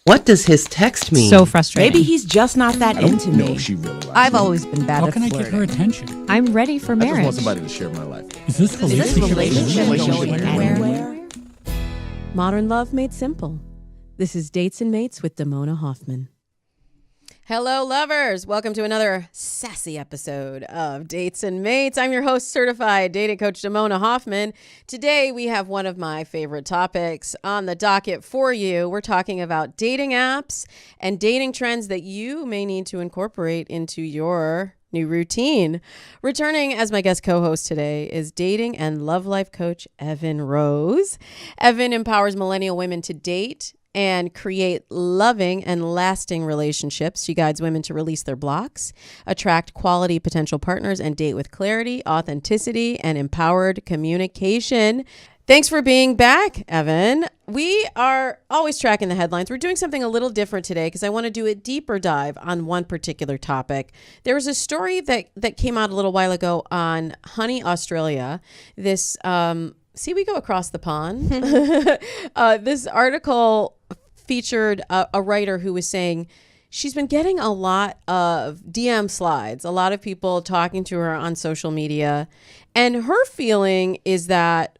What does his text mean? So frustrating. Maybe he's just not that into me. She really likes I've me. always been bad How at can I flirting. get her attention? I'm ready for I just marriage. want somebody to share my life. Is this relationship going anywhere? anywhere? Modern Love Made Simple. This is Dates and Mates with Damona Hoffman. Hello, lovers. Welcome to another sassy episode of Dates and Mates. I'm your host, certified dating coach Damona Hoffman. Today, we have one of my favorite topics on the docket for you. We're talking about dating apps and dating trends that you may need to incorporate into your new routine. Returning as my guest co-host today is dating and love life coach Evin Rose. Evin empowers millennial women to date and create loving and lasting relationships. She guides women to release their blocks, attract quality potential partners, and date with clarity, authenticity, and empowered communication. Thanks for being back, Evin. We are always tracking the headlines. We're doing something a little different today because I want to do a deeper dive on one particular topic. There was a story that came out a little while ago on Honey Australia. This see, we go across the pond. This article featured a writer who was saying she's been getting a lot of DM slides, a lot of people talking to her on social media. And her feeling is that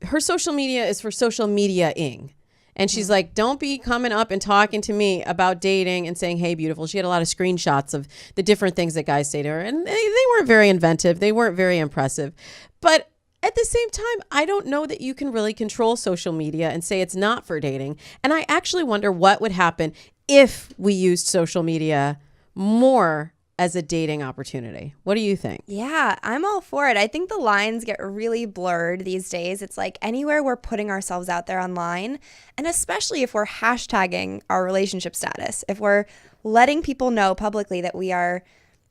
her social media is for social media-ing. And she's like, don't be coming up and talking to me about dating and saying, hey, beautiful. She had a lot of screenshots of the different things that guys say to her. And they weren't very inventive. They weren't very impressive. But at the same time, I don't know that you can really control social media and say it's not for dating. And I actually wonder what would happen if we used social media more as a dating opportunity. What do you think? Yeah, I'm all for it. I think the lines get really blurred these days. It's like anywhere we're putting ourselves out there online, and especially if we're hashtagging our relationship status, if we're letting people know publicly that we are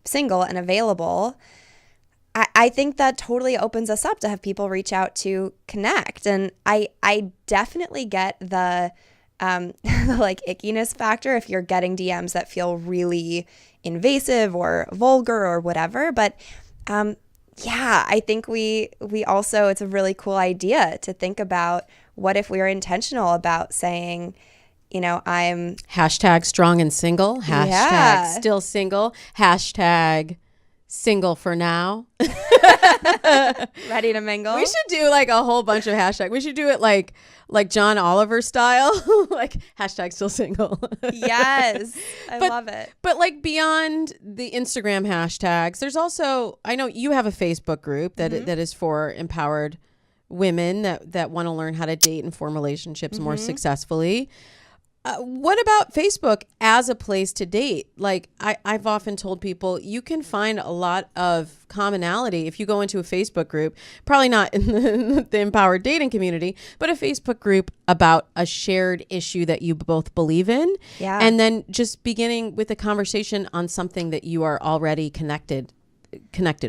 single and available, I think that totally opens us up to have people reach out to connect. And I definitely get the like ickiness factor if you're getting DMs that feel really invasive or vulgar or whatever. But yeah, I think we also, it's a really cool idea to think about what if we are intentional about saying, you know, I'm hashtag strong and single, hashtag still single, hashtag single for now. ready to mingle. We should do like a whole bunch of hashtags. We should do it like John Oliver style, like hashtag still single. Yes, I love it. But like beyond the Instagram hashtags, there's also, I know you have a Facebook group that that is for empowered women that want to learn how to date and form relationships more successfully. What about Facebook as a place to date? Like I've often told people you can find a lot of commonality if you go into a Facebook group, probably not in the empowered dating community, but a Facebook group about a shared issue that you both believe in. Yeah. And then just beginning with a conversation on something that you are already connected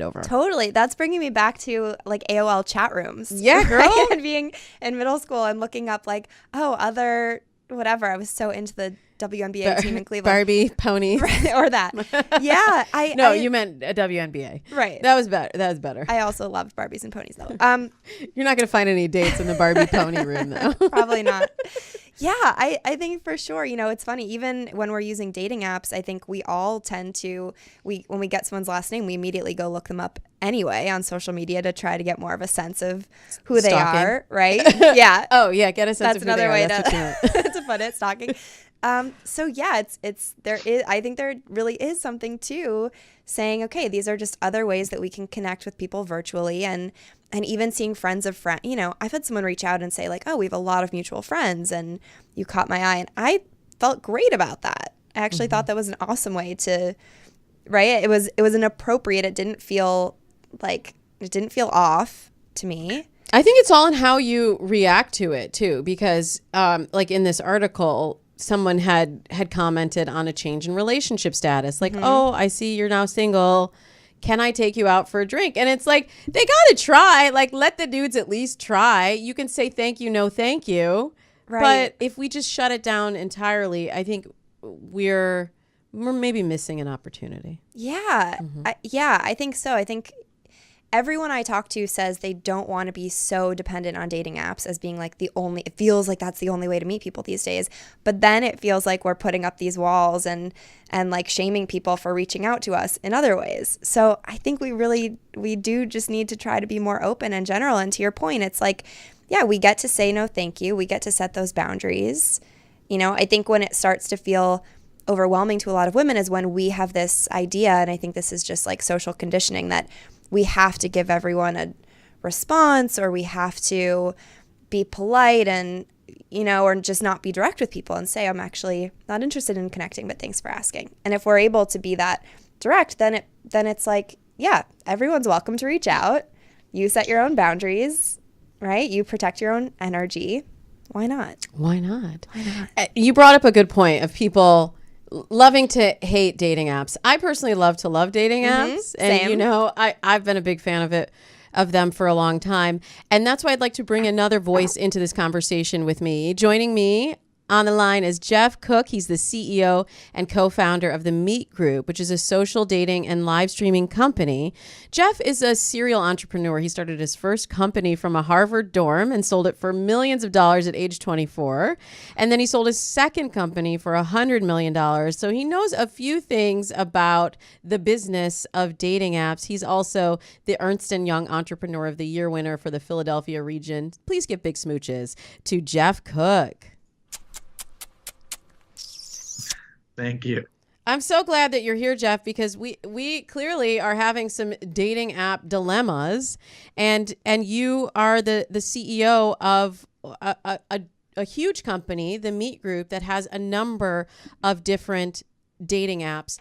over. Totally. That's bringing me back to like AOL chat rooms. Yeah, girl. Right? And being in middle school and looking up like, other whatever. I was so into the WNBA team in Cleveland. Barbie ponies. Or that. Yeah. You meant a WNBA. Right. That was better. I also loved Barbies and ponies though. You're not going to find any dates in the Barbie pony room though. Probably not. Yeah, I think for sure, you know, it's funny, even when we're using dating apps, I think we all tend to, when we get someone's last name, we immediately go look them up anyway on social media to try to get more of a sense of who they are, right? Yeah. Oh yeah, get a sense That's of who they another are. way That's to put it, stalking. So yeah, I think there really is something to saying, okay, these are just other ways that we can connect with people virtually, and even seeing friends of friends. You know, I've had someone reach out and say like, oh, we have a lot of mutual friends and you caught my eye, and I felt great about that. I actually thought that was an awesome way to, right? It was an appropriate, it didn't feel off to me. I think it's all in how you react to it too, because like in this article, someone had commented on a change in relationship status, like, oh, I see you're now single. Can I take you out for a drink? And it's like, they got to try. Like, let the dudes at least try. You can say thank you, no thank you. Right. But if we just shut it down entirely, I think we're maybe missing an opportunity. Yeah. I think so. I think everyone I talk to says they don't want to be so dependent on dating apps as being like it feels like that's the only way to meet people these days. But then it feels like we're putting up these walls and like shaming people for reaching out to us in other ways. So I think we do just need to try to be more open in general. And to your point, it's like, yeah, we get to say no, thank you. We get to set those boundaries. I think when it starts to feel overwhelming to a lot of women is when we have this idea, and I think this is just like social conditioning, that we have to give everyone a response, or we have to be polite and, or just not be direct with people and say, I'm actually not interested in connecting, but thanks for asking. And if we're able to be that direct, then it's like, yeah, everyone's welcome to reach out. You set your own boundaries, right? You protect your own energy. Why not? Why not? You brought up a good point of people loving to hate dating apps. I personally love to love dating apps. And, Same. I've been a big fan of them for a long time. And that's why I'd like to bring another voice into this conversation with me. Joining me on the line is Geoff Cook. He's the CEO and co-founder of the Meet Group, which is a social dating and live streaming company. Geoff is a serial entrepreneur. He started his first company from a Harvard dorm and sold it for millions of dollars at age 24. And then he sold his second company for $100 million. So he knows a few things about the business of dating apps. He's also the Ernst & Young Entrepreneur of the Year winner for the Philadelphia region. Please give big smooches to Geoff Cook. Thank you. I'm so glad that you're here, Geoff, because we clearly are having some dating app dilemmas, and you are the CEO of a huge company, the Meet Group, that has a number of different dating apps.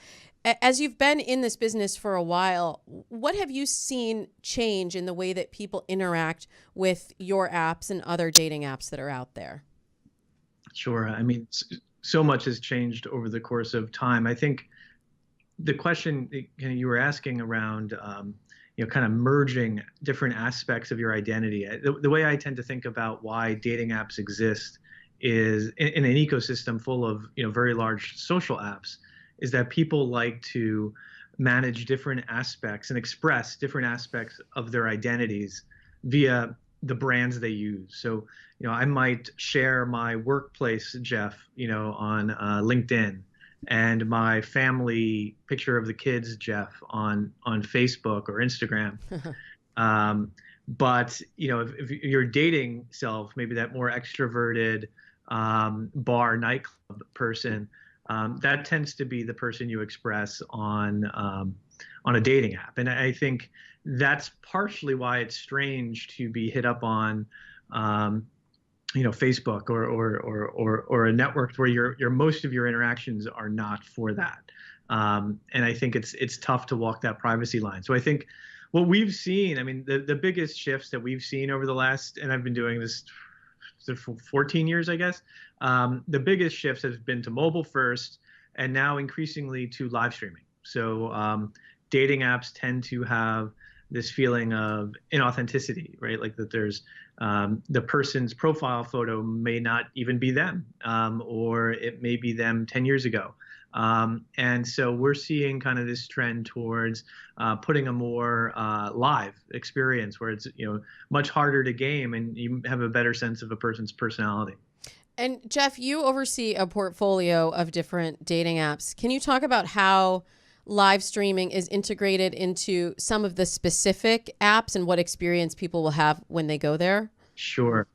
As you've been in this business for a while, what have you seen change in the way that people interact with your apps and other dating apps that are out there? Sure. I mean, so much has changed over the course of time. I think the question you were asking around, kind of merging different aspects of your identity. The way I tend to think about why dating apps exist is in an ecosystem full of very large social apps, is that people like to manage different aspects and express different aspects of their identities via the brands they use. So, I might share my workplace, Geoff, on LinkedIn, and my family picture of the kids, Geoff, on Facebook or Instagram. But, if your dating self, maybe that more extroverted bar nightclub person, that tends to be the person you express on a dating app. And I think that's partially why it's strange to be hit up on Facebook or a network where your most of your interactions are not for that. And I think it's tough to walk that privacy line. So I think what we've seen, I mean, the biggest shifts that we've seen over the last, and I've been doing this for 14 years, I guess, the biggest shifts has been to mobile first, and now increasingly to live streaming. So dating apps tend to have this feeling of inauthenticity, right? Like that there's the person's profile photo may not even be them, or it may be them 10 years ago. And so we're seeing kind of this trend towards putting a more live experience where it's much harder to game and you have a better sense of a person's personality. And Geoff, you oversee a portfolio of different dating apps. Can you talk about how live streaming is integrated into some of the specific apps and what experience people will have when they go there? Sure.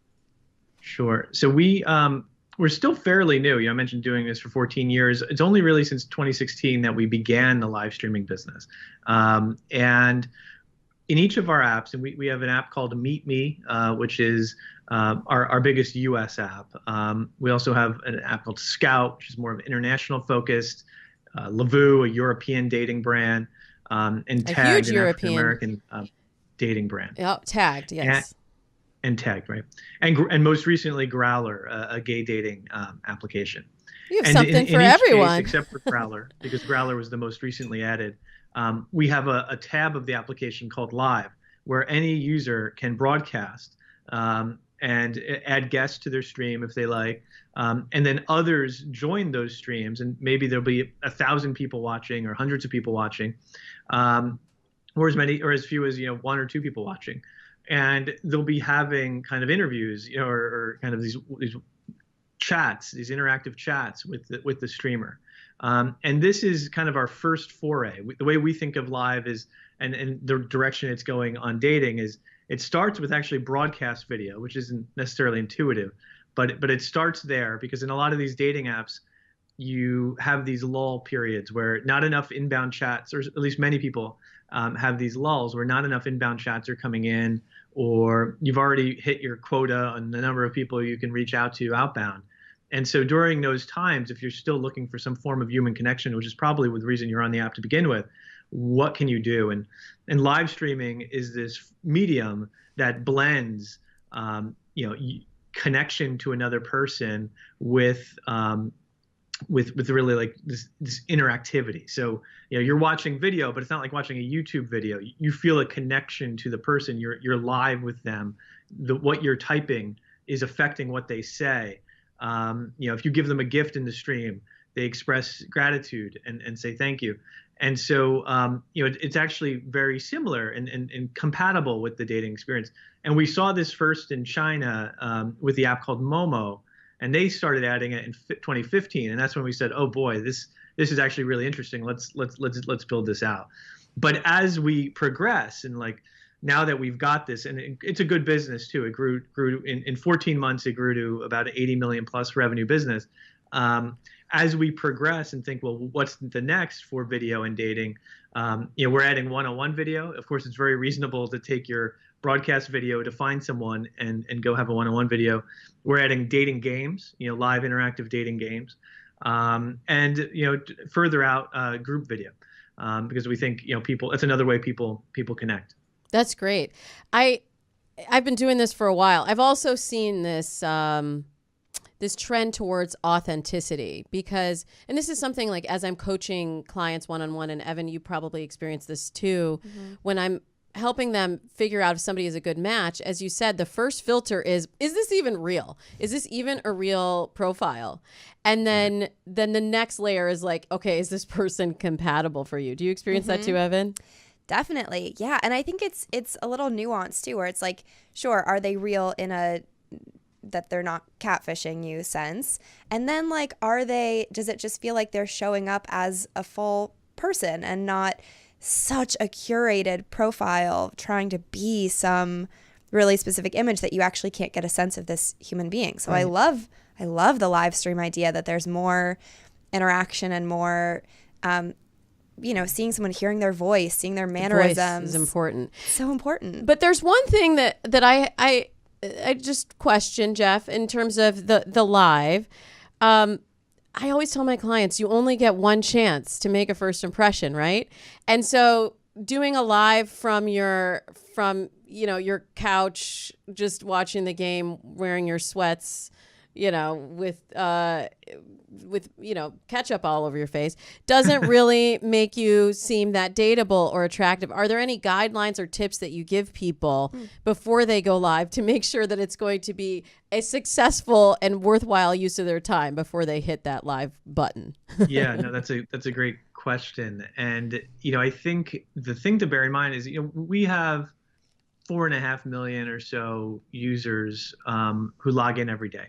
So we're still fairly new. I mentioned doing this for 14 years. It's only really since 2016 that we began the live streaming business. And in each of our apps, and we have an app called Meet Me, which is our biggest US app. We also have an app called Scout, which is more of international focused. Lavu, a European dating brand, and Tagged, an African American dating brand. Oh, Tagged, yes. And Tagged, right? And most recently, Growler, a gay dating application. You have something for everyone. Case, except for Growler, because Growler was the most recently added. We have a tab of the application called Live, where any user can broadcast and add guests to their stream if they like. And then others join those streams, and maybe there'll be 1,000 people watching or hundreds of people watching. or as many or as few as one or two people watching, and they'll be having kind of interviews, or kind of these chats, these interactive chats with the streamer. And this is kind of our first foray. The way we think of live is, and the direction it's going on dating is, it starts with actually broadcast video, which isn't necessarily intuitive, but it starts there, because in a lot of these dating apps, you have these lull periods where not enough inbound chats, or at least many people have these lulls where not enough inbound chats are coming in, or you've already hit your quota on the number of people you can reach out to outbound. And so during those times, if you're still looking for some form of human connection, which is probably the reason you're on the app to begin with, what can you do? And live streaming is this medium that blends, connection to another person with really like this interactivity. So you're watching video, but it's not like watching a YouTube video. You feel a connection to the person. You're live with them. What you're typing is affecting what they say. If you give them a gift in the stream, they express gratitude and say thank you. And so it's actually very similar and compatible with the dating experience. And we saw this first in China with the app called Momo. And they started adding it in 2015, and that's when we said, "Oh boy, this is actually really interesting. Let's build this out." But as we progress, and like now that we've got this, and it's a good business too. It grew in 14 months. It grew to about 80 million plus revenue business. As we progress and think, well, what's the next for video and dating? We're adding one-on-one video. Of course, it's very reasonable to take your broadcast video to find someone and go have a one-on-one video. We're adding dating games, live interactive dating games, and further out group video, because we think people. It's another way people connect. That's great. I've been doing this for a while. I've also seen this this trend towards authenticity, because, and this is something like as I'm coaching clients one-on-one, and Evin, you probably experienced this too, when I'm helping them figure out if somebody is a good match. As you said, the first filter is this even real? Is this even a real profile? And then the next layer is like, okay, is this person compatible for you? Do you experience that too, Evin? Definitely. Yeah. And I think it's a little nuanced too, where it's like, sure, are they real in a that they're not catfishing you sense? And then like, does it just feel like they're showing up as a full person and not such a curated profile trying to be some really specific image that you actually can't get a sense of this human being? So right. I love the live stream idea, that there's more interaction and more seeing someone, hearing their voice, seeing their mannerisms. The voice is important. So important. But there's one thing that I just question, Geoff, in terms of the live. I always tell my clients, you only get one chance to make a first impression, right? And so doing a live from your couch, just watching the game, wearing your sweats, with ketchup all over your face, doesn't really make you seem that dateable or attractive. Are there any guidelines or tips that you give people before they go live to make sure that it's going to be a successful and worthwhile use of their time before they hit that live button? Yeah, no, that's a great question. And, I think the thing to bear in mind is, we have 4.5 million or so users who log in every day.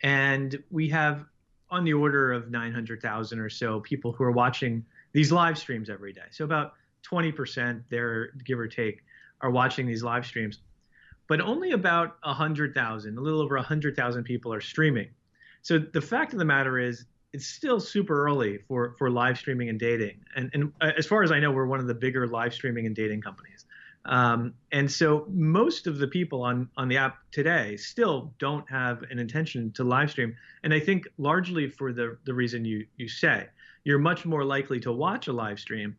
And we have on the order of 900,000 or so people who are watching these live streams every day. So about 20% there, give or take, are watching these live streams. But only about 100,000, a little over 100,000 people are streaming. So the fact of the matter is, it's still super early for live streaming and dating. And as far as I know, we're one of the bigger live streaming and dating companies. And so most of the people on the app today still don't have an intention to live stream. And I think largely for the reason you say, you're much more likely to watch a live stream,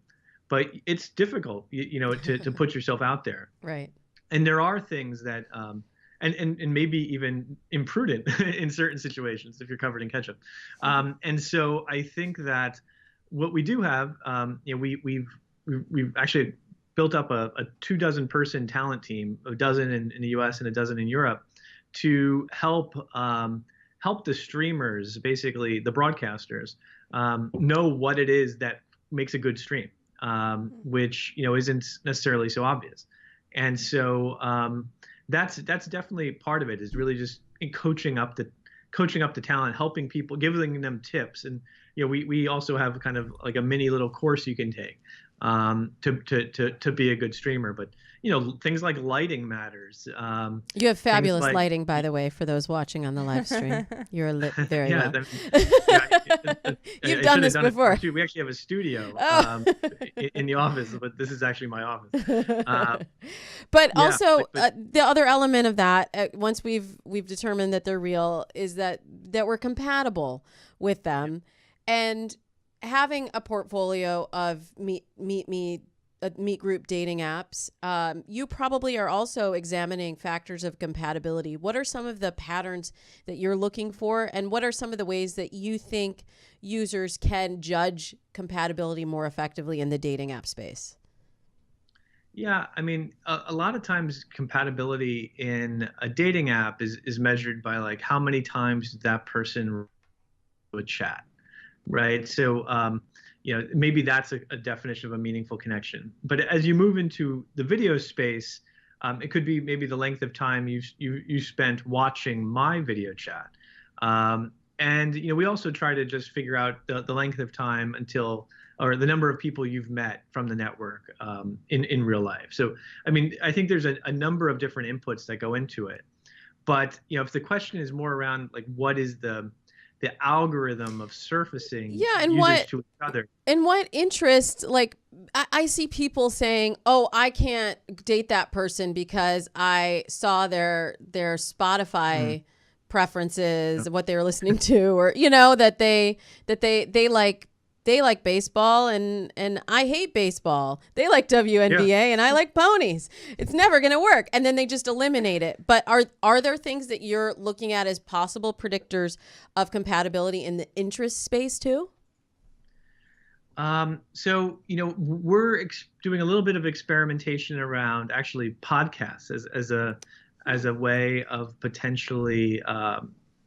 but it's difficult, to put yourself out there. Right. And there are things that, and maybe even imprudent in certain situations if you're covered in ketchup. And so I think that what we do have, we've actually built up a 24 person talent team, a dozen in the US and a dozen in Europe, to help the streamers, basically the broadcasters, know what it is that makes a good stream. which isn't necessarily so obvious. And so that's definitely part of it, is really just coaching up the talent, helping people, giving them tips. And we also have kind of like a mini little course you can take to be a good streamer. But things like lighting matters. You have fabulous lighting, by the way, for those watching on the live stream. You're lit very well. You've done this before. We actually have a studio in the office, but this is actually my office. But also, the other element of that, once we've determined that they're real, is that we're compatible with them, and having a portfolio of meet group dating apps, you probably are also examining factors of compatibility. What are some of the patterns that you're looking for, and what are some of the ways that you think users can judge compatibility more effectively in the dating app space? Yeah, I mean, a lot of times compatibility in a dating app is measured by like how many times that person would chat, right? So maybe that's a definition of a meaningful connection. But as you move into the video space, it could be maybe the length of time you spent watching my video chat. And we also try to just figure out the length of time or the number of people you've met from the network in real life. So, I mean, I think there's a number of different inputs that go into it. But, if the question is more around like what is the algorithm of surfacing users to each other. And what interest, like I see people saying, oh, I can't date that person because I saw their Spotify preferences, what they were listening to, or, that they like baseball and I hate baseball. They like WNBA and I like ponies. It's never going to work. And then they just eliminate it. But are there things that you're looking at as possible predictors of compatibility in the interest space too? So, we're doing a little bit of experimentation around actually podcasts as a way of potentially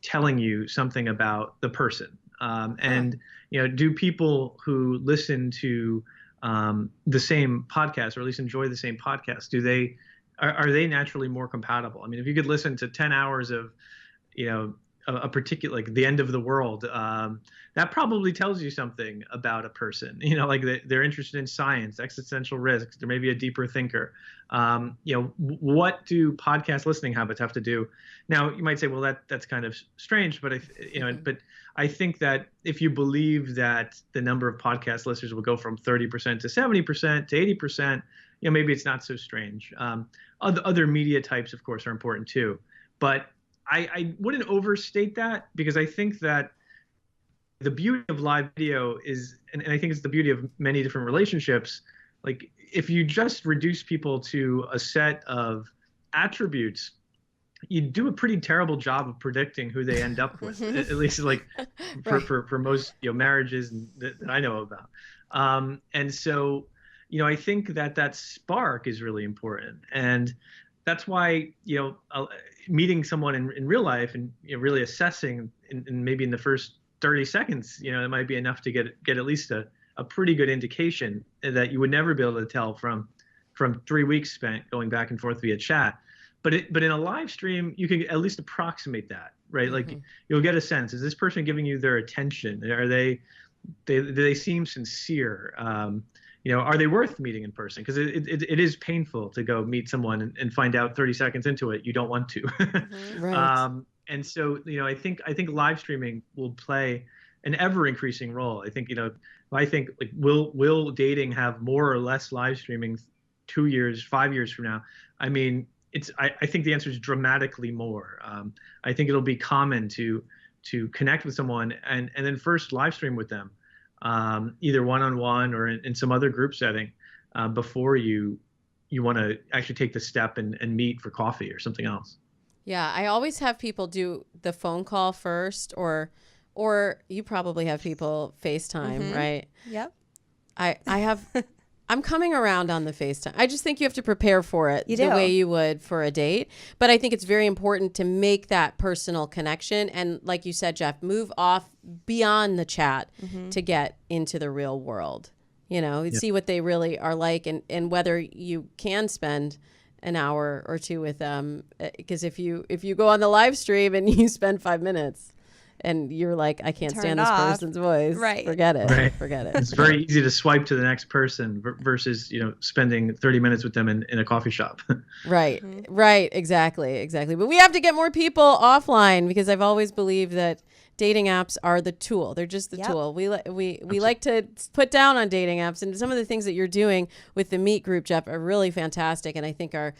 telling you something about the person. And do people who listen to the same podcast, or at least enjoy the same podcast, are they naturally more compatible? I mean, if you could listen to 10 hours of a particular, like the end of the world, that probably tells you something about a person. Like they're interested in science, existential risks, there may be a deeper thinker. What do podcast listening habits have to do? Now you might say, well, that's kind of strange, but but I think that if you believe that the number of podcast listeners will go from 30% to 70% to 80%, maybe it's not so strange. Other media types, of course, are important too, but I wouldn't overstate that, because I think that the beauty of live video is, and I think it's the beauty of many different relationships, like if you just reduce people to a set of attributes, you do a pretty terrible job of predicting who they end up with, at least like for most marriages that I know about. And so, I think that spark is really important. And that's why, meeting someone in real life and really assessing and maybe in the first 30 seconds, it might be enough to get at least a pretty good indication that you would never be able to tell from 3 weeks spent going back and forth via chat. But in a live stream, you can at least approximate that, right? Mm-hmm. Like you'll get a sense, is this person giving you their attention? Do they seem sincere? Are they worth meeting in person? Because it is painful to go meet someone and find out 30 seconds into it you don't want to. Mm-hmm. Right. And so, I think live streaming will play an ever increasing role. I think, like will dating have more or less live streaming 2 years, 5 years from now? I mean, I think the answer is dramatically more. I think it'll be common to connect with someone and then first live stream with them. Either one-on-one or in some other group setting, before you want to actually take the step and meet for coffee or something else. Yeah, I always have people do the phone call first, or you probably have people FaceTime, right? Yep. I'm coming around on the FaceTime. I just think you have to prepare for it the way you would for a date. But I think it's very important to make that personal connection. And like you said, Geoff, move off beyond the chat to get into the real world. see what they really are like, and whether you can spend an hour or two with them. Because if you go on the live stream and you spend 5 minutes and you're like, I can't stand this person's voice, right? Forget it. Right. Forget it. It's very easy to swipe to the next person versus spending 30 minutes with them in a coffee shop. Right. Mm-hmm. Right. Exactly. But we have to get more people offline, because I've always believed that dating apps are the tool. They're just the tool. We like to put down on dating apps, and some of the things that you're doing with the Meet group, Geoff, are really fantastic, and I think are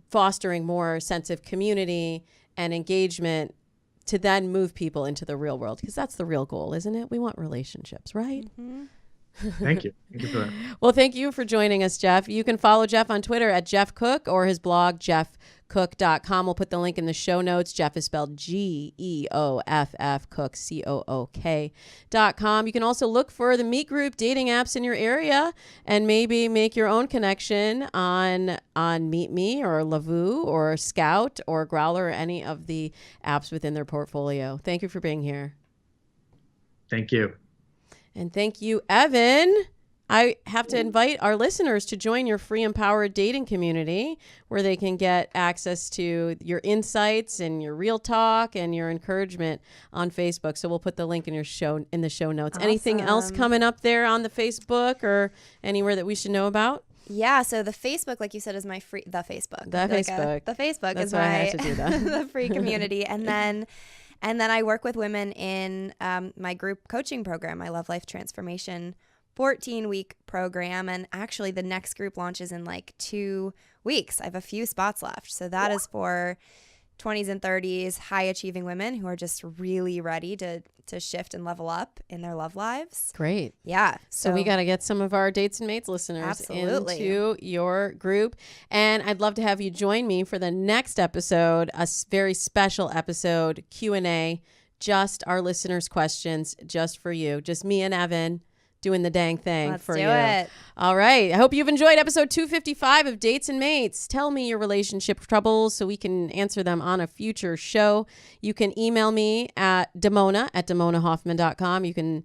fostering more sense of community and engagement to then move people into the real world, because that's the real goal, isn't it? We want relationships, right? Mm-hmm. Thank you. Thank you for that. Well, thank you for joining us, Geoff. You can follow Geoff on Twitter at Geoff Cook, or his blog, geoffcook.com. We'll put the link in the show notes. Geoff is spelled Geoff, Cook, COOK.com. You can also look for the Meet group dating apps in your area and maybe make your own connection on Meet Me or Lavoo or Scout or Growler or any of the apps within their portfolio. Thank you for being here. Thank you. And thank you, Evin. I have to invite our listeners to join your free empowered dating community, where they can get access to your insights and your real talk and your encouragement on Facebook. So we'll put the link in the show notes. Awesome. Anything else coming up there on the Facebook or anywhere that we should know about? Yeah, so the Facebook, like you said, is my free, the Facebook. The Facebook That's is why I have to do that. the free community. And then I work with women in my group coaching program, my Love Life Transformation 14-week program. And actually the next group launches in like 2 weeks. I have a few spots left. So that is for 20s and 30s high achieving women who are just really ready to shift and level up in their love lives. Great. Yeah. So we got to get some of our Dates and Mates listeners into your group. And I'd love to have you join me for the next episode, a very special episode, Q&A, just our listeners' questions, just for you. Just me and Evin doing the dang thing for you. Let's do it. All right. I hope you've enjoyed episode 255 of Dates and Mates. Tell me your relationship troubles so we can answer them on a future show. You can email me at damonahoffman.com. You can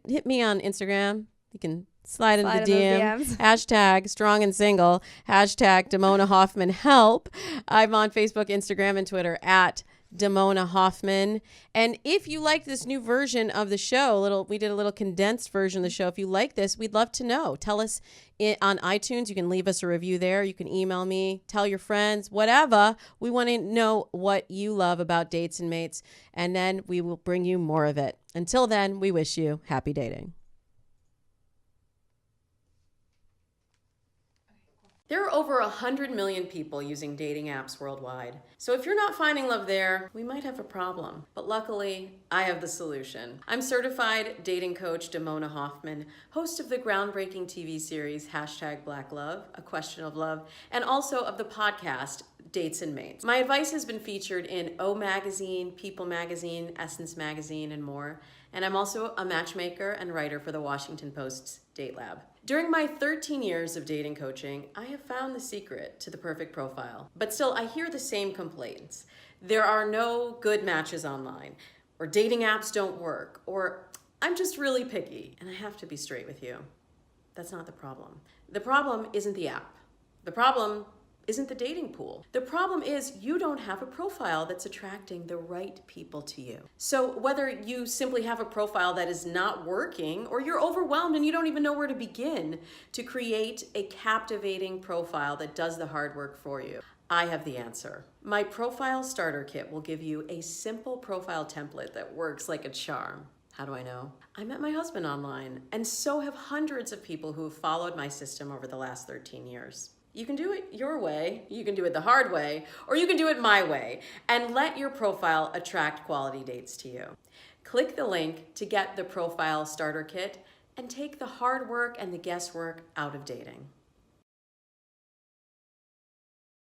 hit me on Instagram. You can slide into the DM. Hashtag strong and single. Hashtag Damona Hoffman help. I'm on Facebook, Instagram, and Twitter at Damona Hoffman. And if you like this new version of the show, we did a little condensed version of the show. If you like this, we'd love to know. Tell us on iTunes. You can leave us a review there. You can email me, tell your friends, whatever. We want to know what you love about Dates and Mates, and then we will bring you more of it. Until then, we wish you happy dating. There are over 100 million people using dating apps worldwide. So if you're not finding love there, we might have a problem. But luckily, I have the solution. I'm certified dating coach Damona Hoffman, host of the groundbreaking TV series #Black Love, A Question of Love, and also of the podcast Dates and Mates. My advice has been featured in O Magazine, People Magazine, Essence Magazine, and more. And I'm also a matchmaker and writer for the Washington Post's Date Lab. During my 13 years of dating coaching, I have found the secret to the perfect profile. But still, I hear the same complaints. There are no good matches online, or dating apps don't work, or I'm just really picky. And I have to be straight with you. That's not the problem. The problem isn't the app. The problem isn't the dating pool. The problem is you don't have a profile that's attracting the right people to you. So whether you simply have a profile that is not working, or you're overwhelmed and you don't even know where to begin to create a captivating profile that does the hard work for you, I have the answer. My Profile Starter Kit will give you a simple profile template that works like a charm. How do I know? I met my husband online, and so have hundreds of people who have followed my system over the last 13 years. You can do it your way, you can do it the hard way, or you can do it my way, and let your profile attract quality dates to you. Click the link to get the Profile Starter Kit and take the hard work and the guesswork out of dating.